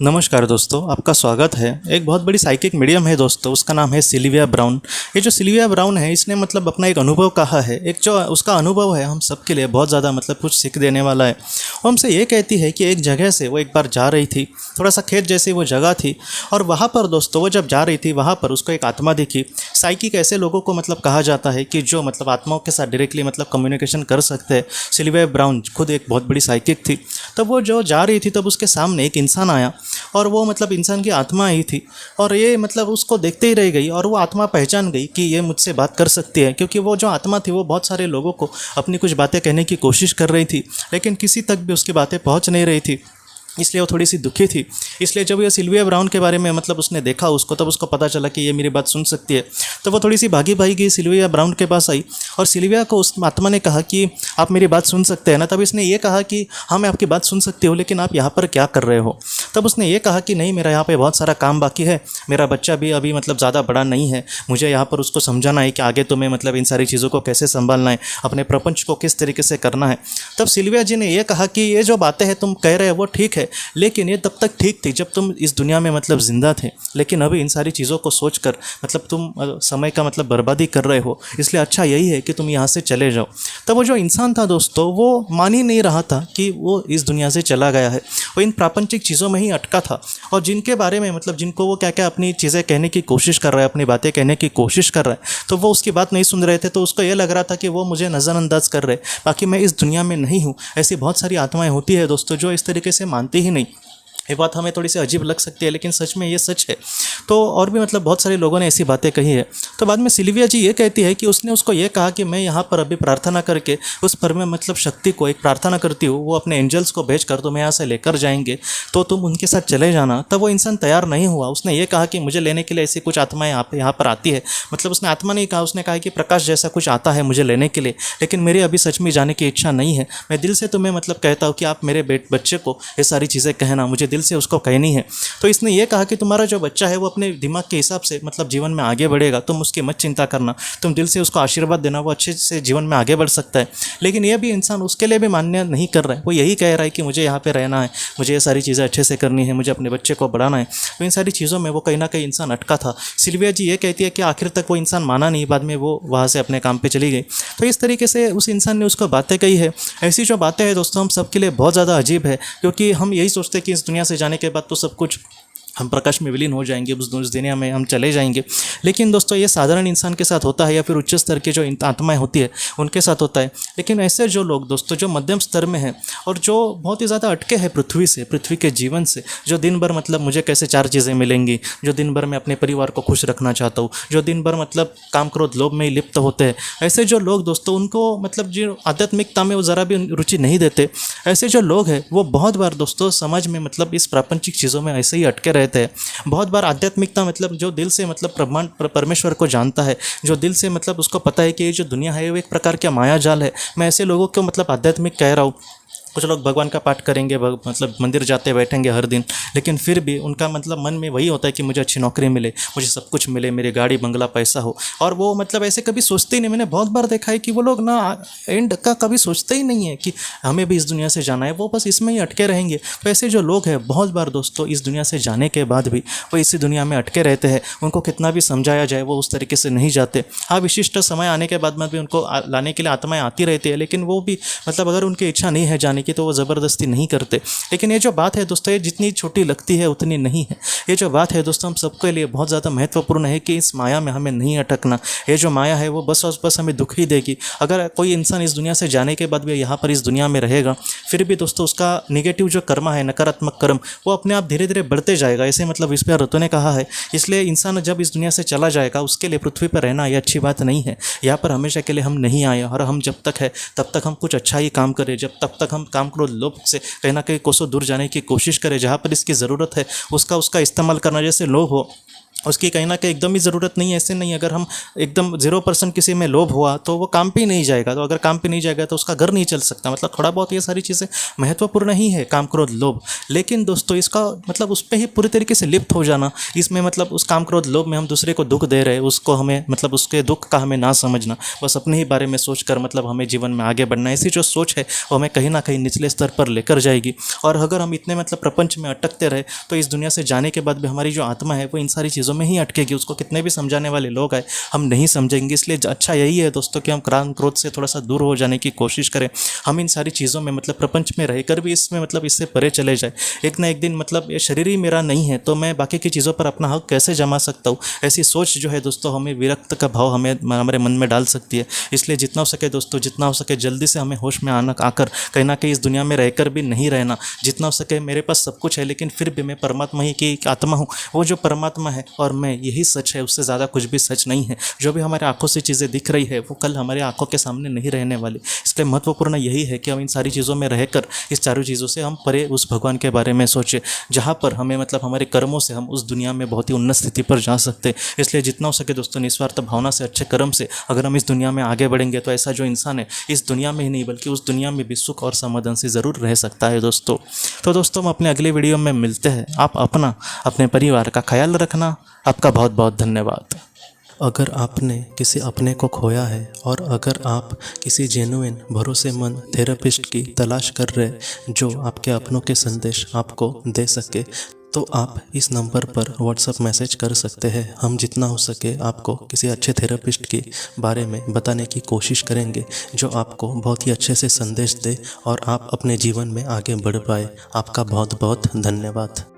नमस्कार दोस्तों, आपका स्वागत है। एक बहुत बड़ी साइकिक मीडियम है दोस्तों, उसका नाम है सिल्विया ब्राउन। ये जो सिल्विया ब्राउन है, इसने मतलब अपना एक अनुभव कहा है। एक जो उसका अनुभव है हम सबके लिए बहुत ज़्यादा मतलब कुछ सीख देने वाला है। वो हमसे ये कहती है कि एक जगह से वो एक बार जा रही थी, थोड़ा सा खेत जैसी वो जगह थी, और वहाँ पर दोस्तों वो जब जा रही थी वहाँ पर उसको एक आत्मा दिखी। साइकिक ऐसे लोगों को मतलब कहा जाता है कि जो मतलब आत्माओं के साथ डायरेक्टली मतलब कम्युनिकेशन कर सकते हैं। सिल्विया ब्राउन खुद एक बहुत बड़ी साइकिक थी। तब वो जो जा रही थी तब उसके सामने एक इंसान आया, और वो मतलब इंसान की आत्मा ही थी। और ये मतलब उसको देखते ही रह गई, और वो आत्मा पहचान गई कि ये मुझसे बात कर सकती है, क्योंकि वो जो आत्मा थी वो बहुत सारे लोगों को अपनी कुछ बातें कहने की कोशिश कर रही थी, लेकिन किसी तक भी उसकी बातें पहुंच नहीं रही थी। इसलिए वो थोड़ी सी दुखी थी। इसलिए जब ये सिल्विया ब्राउन के बारे में मतलब उसने देखा उसको, तब उसको पता चला कि ये मेरी बात सुन सकती है। तो वो थोड़ी सी भागी भागी सिल्विया ब्राउन के पास आई, और सिल्विया को उस आत्मा ने कहा कि आप मेरी बात सुन सकते हैं ना। तब इसने ये कहा कि हाँ, मैं आपकी बात सुन सकती हूँ, लेकिन आप यहाँ पर क्या कर रहे हो। तब उसने ये कहा कि नहीं, मेरा यहाँ पे बहुत सारा काम बाकी है, मेरा बच्चा भी अभी मतलब ज़्यादा बड़ा नहीं है, मुझे यहाँ पर उसको समझाना है कि आगे तुम्हें मतलब इन सारी चीज़ों को कैसे संभालना है, अपने प्रपंच को किस तरीके से करना है। तब सिल्विया जी ने यह कहा कि ये जो बातें हैं तुम कह रहे हो वो ठीक है, लेकिन ये तब तक ठीक थी जब तुम इस दुनिया में मतलब जिंदा थे, लेकिन अभी इन सारी चीज़ों को सोचकर मतलब तुम समय का मतलब बर्बादी कर रहे हो, इसलिए अच्छा यही है कि तुम यहाँ से चले जाओ। तब वो जो इंसान था दोस्तों, वो मान ही नहीं रहा था कि वो इस दुनिया से चला गया है। वो इन प्रापंचिक चीज़ों में ही अटका था, और जिनके बारे में मतलब जिनको वो क्या क्या अपनी चीज़ें कहने की कोशिश कर रहा है, अपनी बातें कहने की कोशिश कर रहा है, तो वो उसकी बात नहीं सुन रहे थे। तो उसको ये लग रहा था कि वो मुझे नज़रअंदाज कर रहे, बाकी मैं इस दुनिया में नहीं हूँ। ऐसी बहुत सारी आत्माएं होती है दोस्तों जो इस तरीके से मानती ही नहीं। ये बात हमें थोड़ी सी अजीब लग सकती है, लेकिन सच में ये सच है। तो और भी मतलब बहुत सारे लोगों ने ऐसी बातें कही है। तो बाद में सिल्विया जी ये कहती है कि उसने उसको ये कहा कि मैं यहाँ पर अभी प्रार्थना करके उस पर में मतलब शक्ति को एक प्रार्थना करती हूँ, वो अपने एंजल्स को भेज कर तुम्हें यहाँ से लेकर जाएंगे, तो तुम उनके साथ चले जाना। तब वो इंसान तैयार नहीं हुआ। उसने ये कहा कि मुझे लेने के लिए ऐसी कुछ आत्माएं यहाँ पर आती है। मतलब उसने आत्मा नहीं कहा, उसने कहा कि प्रकाश जैसा कुछ आता है मुझे लेने के लिए, लेकिन मेरी अभी सच में जाने की इच्छा नहीं है। मैं दिल से तुम्हें मतलब कहता हूँ कि आप मेरे बच्चे को ये सारी चीज़ें कहना, मुझे दिल से उसको कहनी है। तो इसने ये कहा कि तुम्हारा जो बच्चा है वो अपने दिमाग के हिसाब से मतलब जीवन में आगे बढ़ेगा, तुम उसकी मत चिंता करना, तुम दिल से उसको आशीर्वाद देना, वो अच्छे से जीवन में आगे बढ़ सकता है। लेकिन यह भी इंसान उसके लिए भी मान्य नहीं कर रहा है। वो यही कह रहा है कि मुझे यहाँ पे रहना है, मुझे ये सारी चीज़ें अच्छे से करनी है, मुझे अपने बच्चे को बढ़ाना है। तो इन सारी चीज़ों में वो कहीं ना कहीं इंसान अटका था। सिल्विया जी ये कहती है कि आखिर तक वो इंसान माना नहीं, बाद में वो वहाँ से अपने काम पर चली गई। तो इस तरीके से उस इंसान ने उसको बातें कही है। ऐसी जो बातें हैं दोस्तों हम सबके लिए बहुत ज़्यादा अजीब है, क्योंकि हम यही सोचते हैं कि इस दुनिया से जाने के बाद तो सब कुछ हम प्रकाश में विलीन हो जाएंगे, उस दुनिया में हम चले जाएंगे। लेकिन दोस्तों ये साधारण इंसान के साथ होता है, या फिर उच्च स्तर की जो आत्माएं होती है उनके साथ होता है। लेकिन ऐसे जो लोग दोस्तों जो मध्यम स्तर में हैं, और जो बहुत ही ज़्यादा अटके हैं पृथ्वी से, पृथ्वी के जीवन से, जो दिन भर मतलब मुझे कैसे चार चीज़ें मिलेंगी, जो दिन भर मैं अपने परिवार को खुश रखना चाहता हूँ, जो दिन भर मतलब काम क्रोध लोभ में ही लिप्त होते हैं, ऐसे जो लोग दोस्तों उनको मतलब जो आध्यात्मिकता में वो ज़रा भी रुचि नहीं देते, ऐसे जो लोग हैं वो बहुत बार दोस्तों समाज में मतलब इस प्रापंचिक चीज़ों में ऐसे ही अटके रहते हैं। बहुत बार आध्यात्मिकता मतलब जो दिल से मतलब परमेश्वर को जानता है, जो दिल से मतलब उसको पता है कि ये जो दुनिया है वो एक प्रकार का माया जाल है। मैं ऐसे लोगों को मतलब आध्यात्मिक कह रहा हूँ। कुछ लोग भगवान का पाठ करेंगे, मतलब मंदिर जाते बैठेंगे हर दिन, लेकिन फिर भी उनका मतलब मन में वही होता है कि मुझे अच्छी नौकरी मिले, मुझे सब कुछ मिले, मेरी गाड़ी बंगला पैसा हो। और वो मतलब ऐसे कभी सोचते ही नहीं। मैंने बहुत बार देखा है कि वो लोग ना एंड का कभी सोचते ही नहीं है कि हमें भी इस दुनिया से जाना है, वो बस इसमें ही अटके रहेंगे। तो ऐसे जो लोग हैं बहुत बार दोस्तों इस दुनिया से जाने के बाद भी वो इसी दुनिया में अटके रहते हैं। उनको कितना भी समझाया जाए वो उस तरीके से नहीं जाते। हाँ, विशिष्ट समय आने के बाद में भी उनको लाने के लिए आत्माएं आती रहती है, लेकिन वो भी मतलब अगर उनकी इच्छा नहीं है जाने की तो वो ज़बरदस्ती नहीं करते। लेकिन ये जो बात है दोस्तों, ये जितनी छोटी लगती है उतनी नहीं है। ये जो बात है दोस्तों हम सबके लिए बहुत ज़्यादा महत्वपूर्ण है कि इस माया में हमें नहीं अटकना। ये जो माया है वो बस और बस हमें दुख ही देगी। अगर कोई इंसान इस दुनिया से जाने के बाद भी यहाँ पर इस दुनिया में रहेगा, फिर भी दोस्तों उसका निगेटिव जो कर्म है, नकारात्मक कर्म, वो अपने आप धीरे धीरे बढ़ते जाएगा, ऐसे मतलब इस पर ऋतु ने कहा है। इसलिए इंसान जब इस दुनिया से चला जाएगा उसके लिए पृथ्वी पर रहना ये अच्छी बात नहीं है। यहाँ पर हमेशा के लिए हम नहीं आए, और हम जब तक है तब तक हम कुछ अच्छा ही काम करें, जब तब तक हम काम क्रोध लोभ से कहीं ना कहीं कोसों दूर जाने की कोशिश करें। जहाँ पर इसकी ज़रूरत है उसका इस्तेमाल करना। जैसे लोग हो उसकी कहीं ना कहीं एकदम ही ज़रूरत नहीं है। ऐसे नहीं, अगर हम एकदम 0% किसी में लोभ हुआ तो वो काम पे नहीं जाएगा, तो अगर काम पे नहीं जाएगा तो उसका घर नहीं चल सकता। मतलब थोड़ा बहुत ये सारी चीज़ें महत्वपूर्ण ही है, काम क्रोध लोभ। लेकिन दोस्तों इसका मतलब उस पर ही पूरी तरीके से लिप्त हो जाना, इसमें मतलब उस काम क्रोध लोभ में हम दूसरे को दुख दे रहे, उसको हमें मतलब उसके दुख का हमें ना समझना, बस अपने ही बारे में सोचकर मतलब हमें जीवन में आगे बढ़ना, ऐसी जो सोच है वो हमें कहीं ना कहीं निचले स्तर पर लेकर जाएगी। और अगर हम इतने मतलब प्रपंच में अटकते रहे तो इस दुनिया से जाने के बाद भी हमारी जो आत्मा है वो इन सारी चीज़ों में ही अटकेगी। उसको कितने भी समझाने वाले लोग आए हम नहीं समझेंगे। इसलिए अच्छा यही है दोस्तों कि हम काम क्रोध से थोड़ा सा दूर हो जाने की कोशिश करें। हम इन सारी चीज़ों में मतलब प्रपंच में रहकर भी इसमें मतलब इससे परे चले जाए। एक ना एक दिन मतलब ये शरीर ही मेरा नहीं है तो मैं बाकी की चीज़ों पर अपना हक कैसे जमा सकता हूँ, ऐसी सोच जो है दोस्तों हमें विरक्त का भाव हमें हमारे मन में डाल सकती है। इसलिए जितना हो सके दोस्तों, जितना हो सके जल्दी से हमें होश में आकर कहीं ना कहीं इस दुनिया में रहकर भी नहीं रहना। जितना हो सके मेरे पास सब कुछ है लेकिन फिर भी मैं परमात्मा ही की एक आत्मा हूँ, वो जो परमात्मा है और मैं यही सच है, उससे ज़्यादा कुछ भी सच नहीं है। जो भी हमारे आंखों से चीज़ें दिख रही है वो कल हमारे आंखों के सामने नहीं रहने वाली। इसलिए महत्वपूर्ण यही है कि हम इन सारी चीज़ों में रहकर इस चारों चीज़ों से हम परे उस भगवान के बारे में सोचें जहाँ पर हमें मतलब हमारे कर्मों से हम उस दुनिया में बहुत ही उन्नत स्थिति पर जा सकते हैं। इसलिए जितना हो सके दोस्तों निस्वार्थ भावना से, अच्छे कर्म से अगर हम इस दुनिया में आगे बढ़ेंगे तो ऐसा जो इंसान है इस दुनिया में ही नहीं बल्कि उस दुनिया में भी सुख और समाधान से ज़रूर रह सकता है दोस्तों। तो दोस्तों हम अपने अगले वीडियो में मिलते हैं। आप अपने परिवार का ख्याल रखना। आपका बहुत बहुत धन्यवाद। अगर आपने किसी अपने को खोया है और अगर आप किसी जेन्युइन भरोसेमंद थेरेपिस्ट की तलाश कर रहे जो आपके अपनों के संदेश आपको दे सके तो आप इस नंबर पर व्हाट्सएप मैसेज कर सकते हैं। हम जितना हो सके आपको किसी अच्छे थेरेपिस्ट के बारे में बताने की कोशिश करेंगे जो आपको बहुत ही अच्छे से संदेश दे और आप अपने जीवन में आगे बढ़ पाए। आपका बहुत बहुत धन्यवाद।